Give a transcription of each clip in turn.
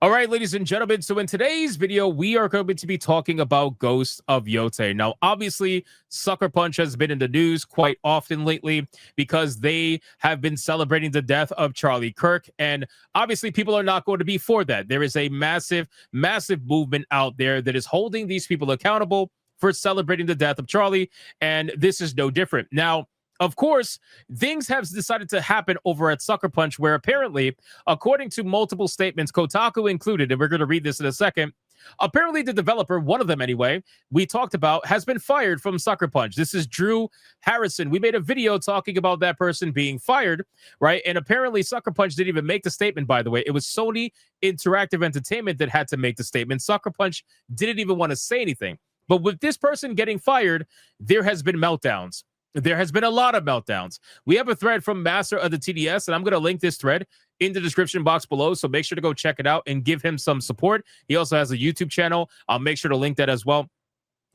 All right, ladies and gentlemen. So in today's video, we are going to be talking about Ghost of Yotei. Now, obviously, Sucker Punch has been in the news quite often lately because they have been celebrating the death of Charlie Kirk. And obviously, people are not going to be for that. There is a massive, massive movement out there that is holding these people accountable for celebrating the death of Charlie. And this is no different. Now, of course, things have decided to happen over at Sucker Punch where apparently, according to multiple statements, Kotaku included, and we're going to read this in a second, apparently the developer, one of them anyway, we talked about, has been fired from Sucker Punch. This is Drew Harrison. We made a video talking about that person being fired, right? And apparently Sucker Punch didn't even make the statement, by the way. It was Sony Interactive Entertainment that had to make the statement. Sucker Punch didn't even want to say anything. But with this person getting fired, there has been meltdowns. There has been a lot of meltdowns. We have a thread from Master of the TDS, and I'm going to link this thread in the description box below, so make sure to go check it out and give him some support. He also has a YouTube channel. I'll make sure to link that as well.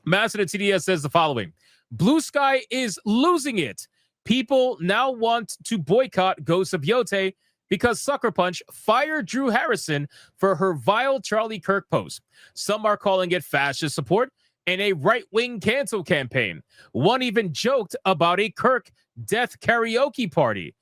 Master of the TDS says the following: Bluesky is losing it. People now want to boycott Ghost of Yotei because Sucker Punch fired Drew Harrison for her vile Charlie Kirk post. Some are calling it fascist support and a right-wing cancel campaign. One even joked about a Kirk death karaoke party.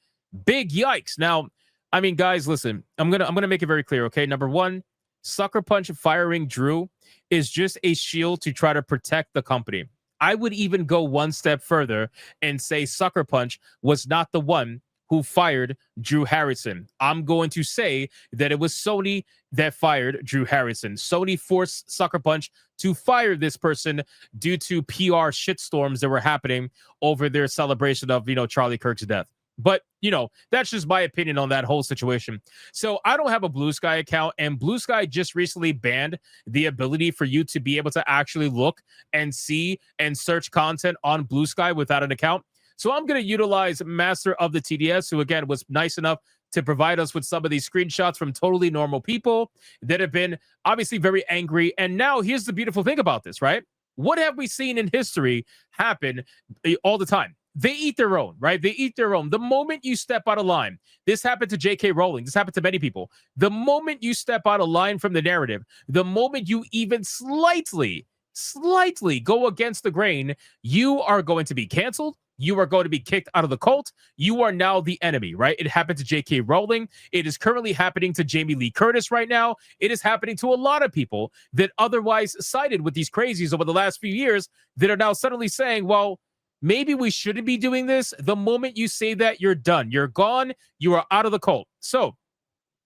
Big yikes. Now, I mean, guys, listen, I'm gonna make it very clear, okay? Number one, Sucker Punch firing Drew is just a shield to try to protect the company. I would even go one step further and say Sucker Punch was not the one who fired Drew Harrison. I'm going to say that it was Sony that fired Drew Harrison. Sony forced Sucker Punch to fire this person due to PR shitstorms that were happening over their celebration of, Charlie Kirk's death. But, that's just my opinion on that whole situation. So I don't have a Bluesky account, and Bluesky just recently banned the ability for you to be able to actually look and see and search content on Bluesky without an account. So I'm going to utilize Master of the TDS, who, again, was nice enough to provide us with some of these screenshots from totally normal people that have been obviously very angry. And now here's the beautiful thing about this, right? What have we seen in history happen all the time? They eat their own, right? They eat their own. The moment you step out of line, this happened to J.K. Rowling. This happened to many people. The moment you step out of line from the narrative, the moment you even slightly go against the grain, you are going to be canceled. You are going to be kicked out of the cult. You are now the enemy, right? It happened to J.K. Rowling. It is currently happening to Jamie Lee Curtis right now. It is happening to a lot of people that otherwise sided with these crazies over the last few years that are now suddenly saying, well, maybe we shouldn't be doing this. The moment you say that, you're done. You're gone. You are out of the cult. So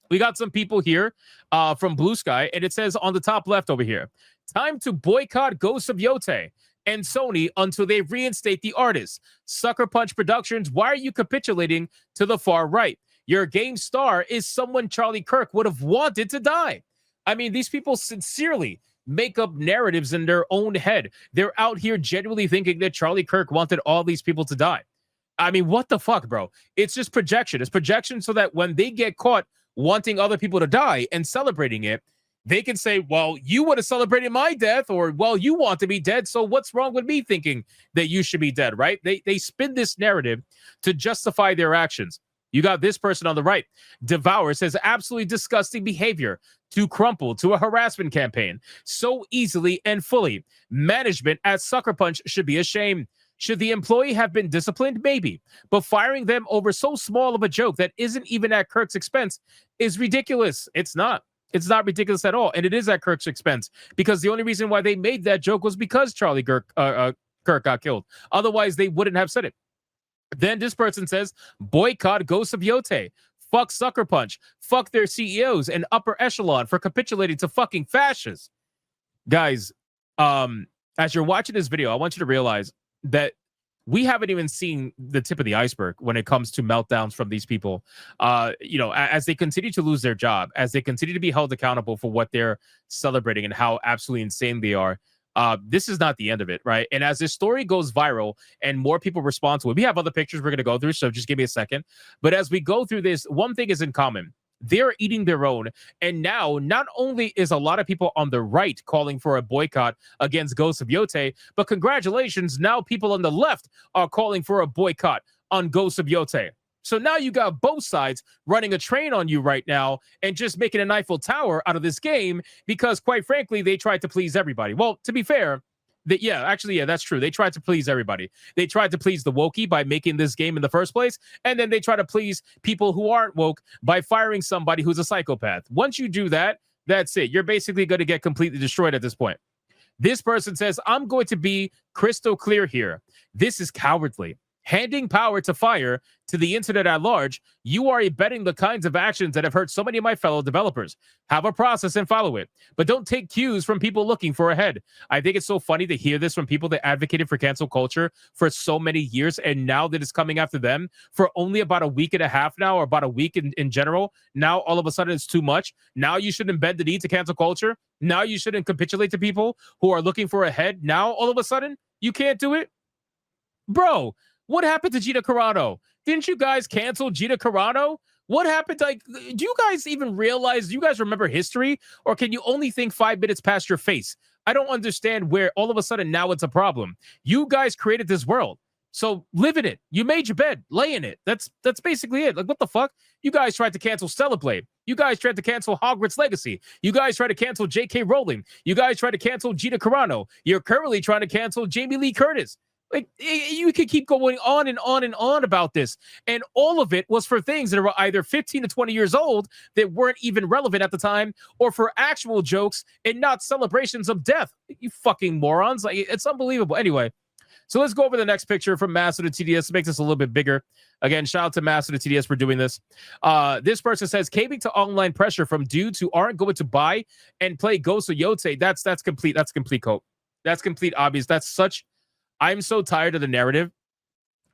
we got some people here from Bluesky, and it says on the top left over here, time to boycott Ghost of Yotei and Sony until they reinstate the artist. Sucker Punch Productions, why are you capitulating to the far right? Your game star is someone Charlie Kirk would have wanted to die. I mean, these people sincerely make up narratives in their own head. They're out here genuinely thinking that Charlie Kirk wanted all these people to die. I mean, what the fuck, bro? It's just projection. It's projection so that when they get caught wanting other people to die and celebrating it, they can say, well, you would have celebrated my death, or, well, you want to be dead, so what's wrong with me thinking that you should be dead, right? They spin this narrative to justify their actions. You got this person on the right. Devour says, absolutely disgusting behavior to crumple to a harassment campaign so easily and fully. Management at Sucker Punch should be ashamed. Should the employee have been disciplined? Maybe. But firing them over so small of a joke that isn't even at Kirk's expense is ridiculous. It's not. It's not ridiculous at all. And it is at Kirk's expense, because the only reason why they made that joke was because Charlie Kirk got killed. Otherwise, they wouldn't have said it. Then this person says, boycott Ghost of Yotei. Fuck Sucker Punch. Fuck their CEOs and upper echelon for capitulating to fucking fascists. Guys, as you're watching this video, I want you to realize that we haven't even seen the tip of the iceberg when it comes to meltdowns from these people. As they continue to lose their job, as they continue to be held accountable for what they're celebrating and how absolutely insane they are, this is not the end of it, right? And as this story goes viral and more people respond to it, we have other pictures we're going to go through, so just give me a second. But as we go through this, one thing is in common. They're eating their own. And now, not only is a lot of people on the right calling for a boycott against Ghost of Yotei, but congratulations, now people on the left are calling for a boycott on Ghost of Yotei. So now you got both sides running a train on you right now and just making an Eiffel Tower out of this game because, quite frankly, they tried to please everybody. Well, to be fair, that's true. They tried to please everybody. They tried to please the wokey by making this game in the first place, and then they try to please people who aren't woke by firing somebody who's a psychopath. Once you do that, that's it. You're basically going to get completely destroyed at this point. This person says, I'm going to be crystal clear here. This is cowardly. Handing power to fire to the internet at large, you are abetting the kinds of actions that have hurt so many of my fellow developers. Have a process and follow it, but don't take cues from people looking for a head. I think it's so funny to hear this from people that advocated for cancel culture for so many years, and now that it's coming after them for only about a week and a half now, or about a week in general, now all of a sudden it's too much. Now you shouldn't bend the knee to cancel culture. Now you shouldn't capitulate to people who are looking for a head. Now all of a sudden you can't do it. Bro, what happened to Gina Carano? Didn't you guys cancel Gina Carano? What happened to, do you guys even realize, do you guys remember history? Or can you only think 5 minutes past your face? I don't understand where all of a sudden now it's a problem. You guys created this world. So live in it. You made your bed, lay in it. That's basically it. Like, what the fuck? You guys tried to cancel Stellar Blade. You guys tried to cancel Hogwarts Legacy. You guys tried to cancel J.K. Rowling. You guys tried to cancel Gina Carano. You're currently trying to cancel Jamie Lee Curtis. Like, you could keep going on and on and on about this. And all of it was for things that were either 15 to 20 years old that weren't even relevant at the time, or for actual jokes and not celebrations of death. You fucking morons. Like, it's unbelievable. Anyway, so let's go over the next picture from Master to TDS to make this a little bit bigger. Again, shout out to Master to TDS for doing this. This person says, caving to online pressure from dudes who aren't going to buy and play Ghost of Yotei. That's complete. That's complete, Cope. That's complete obvious. That's such... I'm so tired of the narrative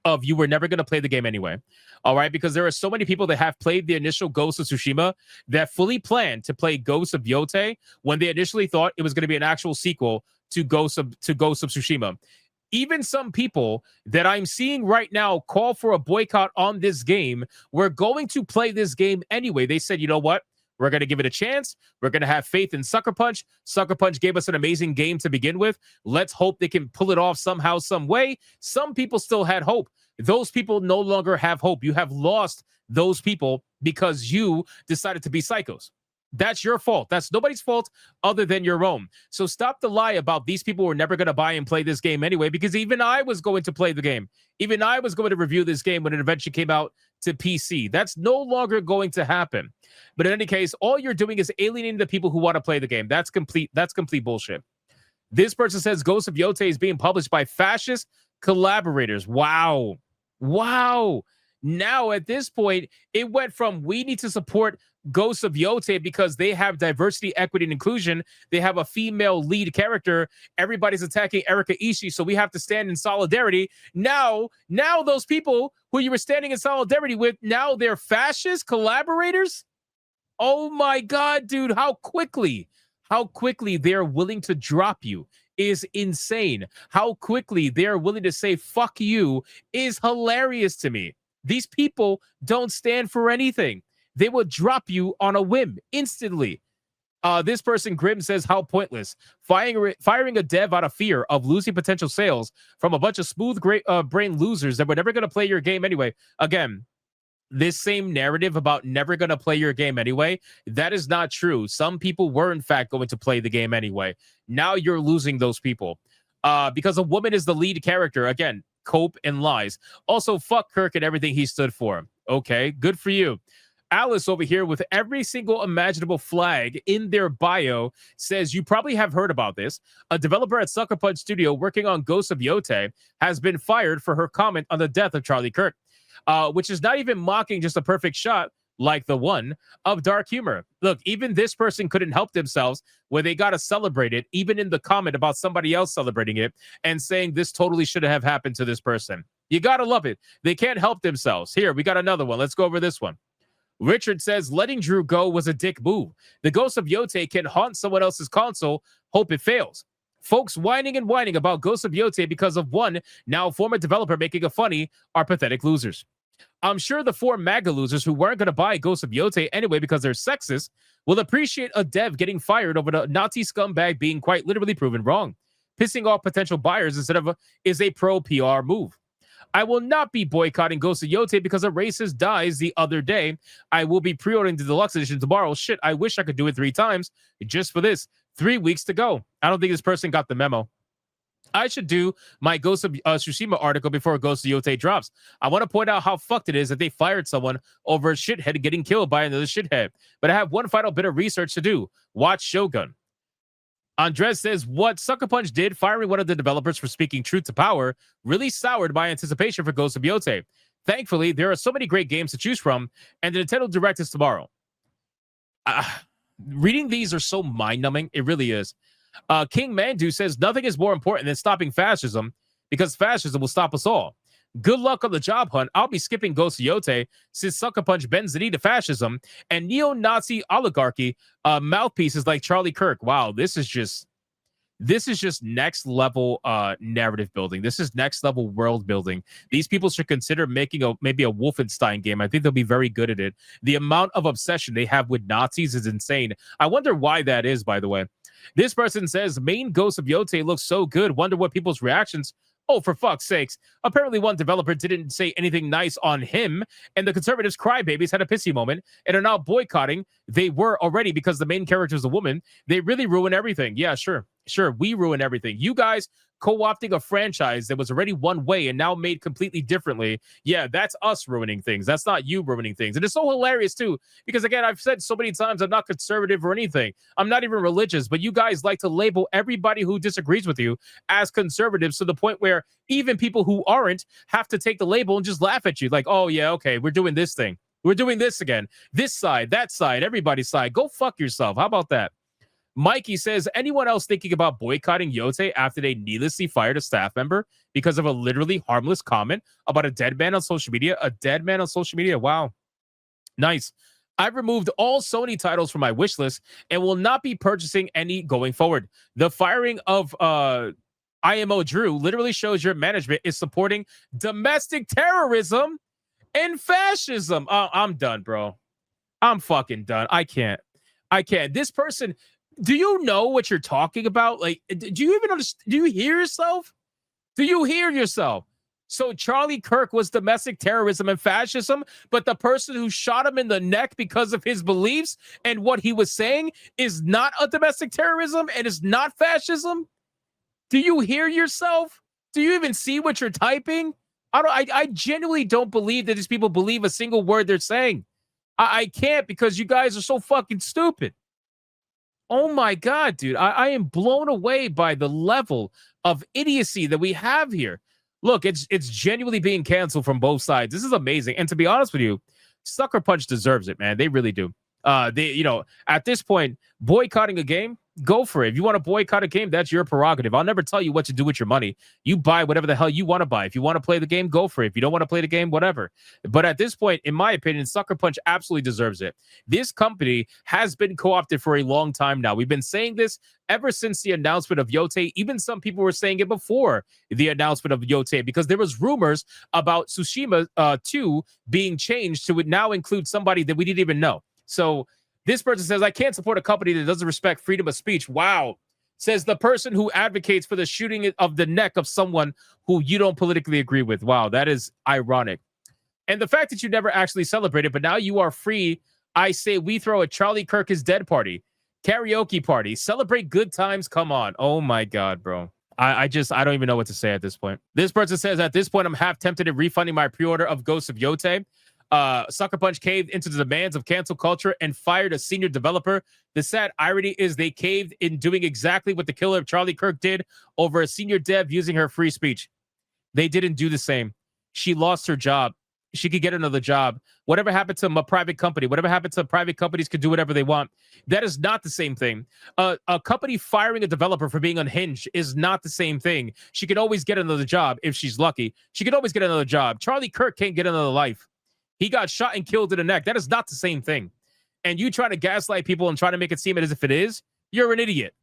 of you were never going to play the game anyway. All right, because there are so many people that have played the initial Ghost of Tsushima that fully planned to play Ghost of Yotei when they initially thought it was going to be an actual sequel to Ghost of Tsushima. Even some people that I'm seeing right now call for a boycott on this game were going to play this game anyway. They said, you know what? We're going to give it a chance. We're going to have faith in Sucker Punch. Sucker Punch gave us an amazing game to begin with. Let's hope they can pull it off somehow, some way. Some people still had hope. Those people no longer have hope. You have lost those people because you decided to be psychos. That's your fault. That's nobody's fault other than your own. So stop the lie about these people were never going to buy and play this game anyway, because even I was going to play the game. Even I was going to review this game when it eventually came out to PC. That's no longer going to happen. But in any case, all you're doing is alienating the people who want to play the game. That's complete bullshit. This person says Ghost of Yotei is being published by fascist collaborators. Wow. Now at this point, it went from we need to support Ghosts of Yotei because they have diversity, equity, and inclusion. They have a female lead character. Everybody's attacking Erika Ishii, so we have to stand in solidarity. Now those people who you were standing in solidarity with, now they're fascist collaborators? Oh my God, dude, how quickly they're willing to drop you is insane. How quickly they're willing to say fuck you is hilarious to me. These people don't stand for anything. They will drop you on a whim instantly. This person, Grim, says, how pointless. Firing a dev out of fear of losing potential sales from a bunch of smooth brain losers that were never going to play your game anyway. Again, this same narrative about never going to play your game anyway, that is not true. Some people were, in fact, going to play the game anyway. Now you're losing those people. Because a woman is the lead character. Again, cope and lies. Also, fuck Kirk and everything he stood for. Okay, good for you. Alice over here with every single imaginable flag in their bio says, you probably have heard about this. A developer at Sucker Punch Studio working on Ghost of Yotei has been fired for her comment on the death of Charlie Kirk, which is not even mocking just a perfect shot like the one of dark humor. Look, even this person couldn't help themselves where they got to celebrate it, even in the comment about somebody else celebrating it and saying this totally should have happened to this person. You got to love it. They can't help themselves. Here, we got another one. Let's go over this one. Richard says, letting Drew go was a dick move. The Ghost of Yotei can haunt someone else's console. Hope it fails. Folks whining and whining about Ghost of Yotei because of one now former developer making a funny are pathetic losers. I'm sure the 4 MAGA losers who weren't going to buy Ghost of Yotei anyway because they're sexist will appreciate a dev getting fired over the Nazi scumbag being quite literally proven wrong. Pissing off potential buyers instead of is a pro PR move. I will not be boycotting Ghost of Yotei because a racist dies the other day. I will be pre-ordering the deluxe edition tomorrow. Shit, I wish I could do it 3 times just for this. 3 weeks to go. I don't think this person got the memo. I should do my Ghost of Tsushima article before Ghost of Yotei drops. I want to point out how fucked it is that they fired someone over a shithead getting killed by another shithead. But I have one final bit of research to do. Watch Shogun. Andres says, what Sucker Punch did, firing one of the developers for speaking truth to power, really soured my anticipation for Ghost of Yotei. Thankfully, there are so many great games to choose from, and the Nintendo Direct is tomorrow. Reading these are so mind-numbing. It really is. King Mandu says, nothing is more important than stopping fascism, because fascism will stop us all. Good luck on the job hunt. I'll be skipping Ghost of Yotei since Sucker Punch bends the knee to fascism and neo-Nazi oligarchy mouthpieces like Charlie Kirk. Wow, this is just next level narrative building. This is next level world building. These people should consider making maybe a Wolfenstein game. I think they'll be very good at it. The amount of obsession they have with Nazis is insane. I wonder why that is, by the way. This person says, main Ghost of Yotei looks so good. Wonder what people's reactions. Oh, for fuck's sakes. Apparently one developer didn't say anything nice on him, and the conservatives crybabies had a pissy moment and are now boycotting. They were already because the main character is a woman. They really ruin everything. Yeah, sure. We ruin everything. You guys co-opting a franchise that was already one way and now made completely differently. Yeah, that's us ruining things. That's not you ruining things. And it's so hilarious too, because again, I've said so many times I'm not conservative or anything. I'm not even religious, but you guys like to label everybody who disagrees with you as conservatives to the point where even people who aren't have to take the label and just laugh at you like, oh yeah, okay, we're doing this thing. We're doing this again. This side, that side, everybody's side. Go fuck yourself. How about that? Mikey says, anyone else thinking about boycotting Yotei after they needlessly fired a staff member because of a literally harmless comment about a dead man on social media? A dead man on social media? Wow. Nice. I've removed all Sony titles from my wish list and will not be purchasing any going forward. The firing of IMO Drew literally shows your management is supporting domestic terrorism and fascism. I'm done, bro. I'm fucking done. I can't. This person... Do you know what you're talking about? Like, do you even understand? Do you hear yourself? Do you hear yourself? So Charlie Kirk was domestic terrorism and fascism, but the person who shot him in the neck because of his beliefs and what he was saying is not a domestic terrorism and is not fascism? Do you hear yourself? Do you even see what you're typing? I genuinely don't believe that these people believe a single word they're saying. I can't, because you guys are so fucking stupid. Oh my God, dude. I am blown away by the level of idiocy that we have here. Look, it's genuinely being canceled from both sides. This is amazing. And to be honest with you, Sucker Punch deserves it, man. They really do. At this point, boycotting a game, go for it. If you want to boycott a game, that's your prerogative. I'll never tell you what to do with your money. You buy whatever the hell you want to buy. If you want to play the game, go for it. If you don't want to play the game, whatever. But at this point, in my opinion, Sucker Punch absolutely deserves it. This company has been co-opted for a long time now. We've been saying this ever since the announcement of Yotei. Even some people were saying it before the announcement of Yotei, because there was rumors about Tsushima 2 being changed to now include somebody that we didn't even know. So this person says, I can't support a company that doesn't respect freedom of speech. Wow. Says the person who advocates for the shooting of the neck of someone who you don't politically agree with. Wow, that is ironic. And the fact that you never actually celebrated, but now you are free. I say we throw a Charlie Kirk is dead party, karaoke party, celebrate good times. Come on. Oh my God, bro. I don't even know what to say at this point. This person says, at this point, I'm half tempted in refunding my pre-order of Ghost of Yotei. Sucker Punch caved into the demands of cancel culture and fired a senior developer. The sad irony is they caved in doing exactly what the killer of Charlie Kirk did over a senior dev using her free speech. They didn't do the same. She lost her job. She could get another job. Whatever happened to a private company, whatever happened to private companies could do whatever they want. That is not the same thing. A company firing a developer for being unhinged is not the same thing. She could always get another job if she's lucky. She could always get another job. Charlie Kirk can't get another life. He got shot and killed in the neck. That is not the same thing. And you try to gaslight people and try to make it seem as if it is, you're an idiot.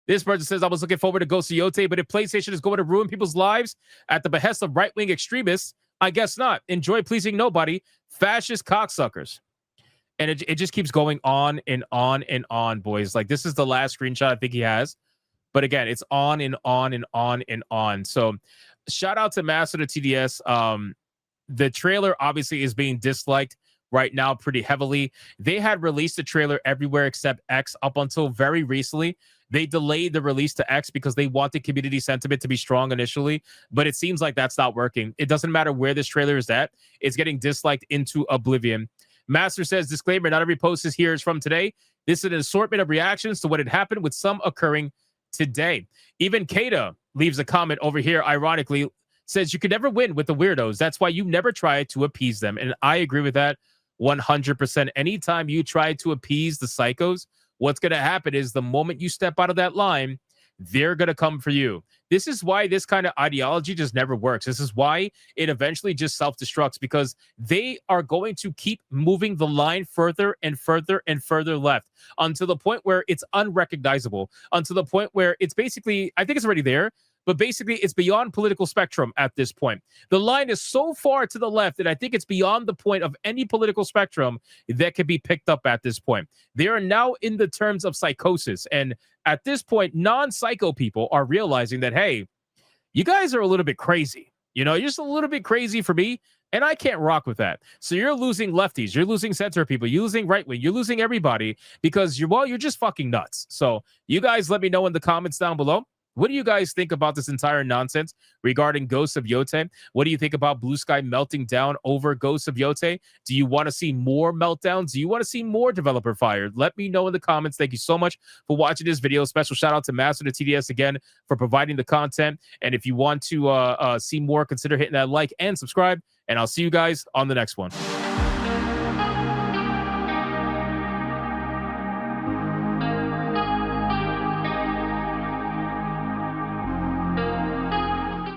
This person says, I was looking forward to Ghost of Yotei, but if PlayStation is going to ruin people's lives at the behest of right-wing extremists, I guess not. Enjoy pleasing nobody. Fascist cocksuckers. And it just keeps going on and on and on, boys. Like, this is the last screenshot I think he has. But again, it's on and on and on and on. So shout out to Master the TDS. The trailer obviously is being disliked right now pretty heavily. They had released the trailer everywhere except X up until very recently. They delayed the release to X because they wanted community sentiment to be strong initially, but it seems like that's not working. It doesn't matter where this trailer is at. It's getting disliked into oblivion. Master says, disclaimer, not every post is here is from today. This is an assortment of reactions to what had happened, with some occurring today. Even Kata leaves a comment over here, ironically, says you can never win with the weirdos. That's why you never try to appease them. And I agree with that 100%. Anytime you try to appease the psychos, what's going to happen is the moment you step out of that line, they're going to come for you. This is why this kind of ideology just never works. This is why it eventually just self-destructs, because they are going to keep moving the line further and further and further left until the point where it's unrecognizable, until the point where it's basically, I think it's already there, but basically it's beyond political spectrum at this point. The line is so far to the left that I think it's beyond the point of any political spectrum that can be picked up at this point. They are now in the terms of psychosis. And at this point, non-psycho people are realizing that, hey, you guys are a little bit crazy. You know, you're just a little bit crazy for me, and I can't rock with that. So you're losing lefties, you're losing center people, you're losing right wing, you're losing everybody because you're just fucking nuts. So you guys let me know in the comments down below. What do you guys think about this entire nonsense regarding Ghosts of Yotei? What do you think about Bluesky melting down over Ghosts of Yotei? Do you want to see more meltdowns? Do you want to see more developer fired? Let me know in the comments. Thank you so much for watching this video. Special shout out to Master the TDS again for providing the content. And if you want to see more, consider hitting that like and subscribe. And I'll see you guys on the next one.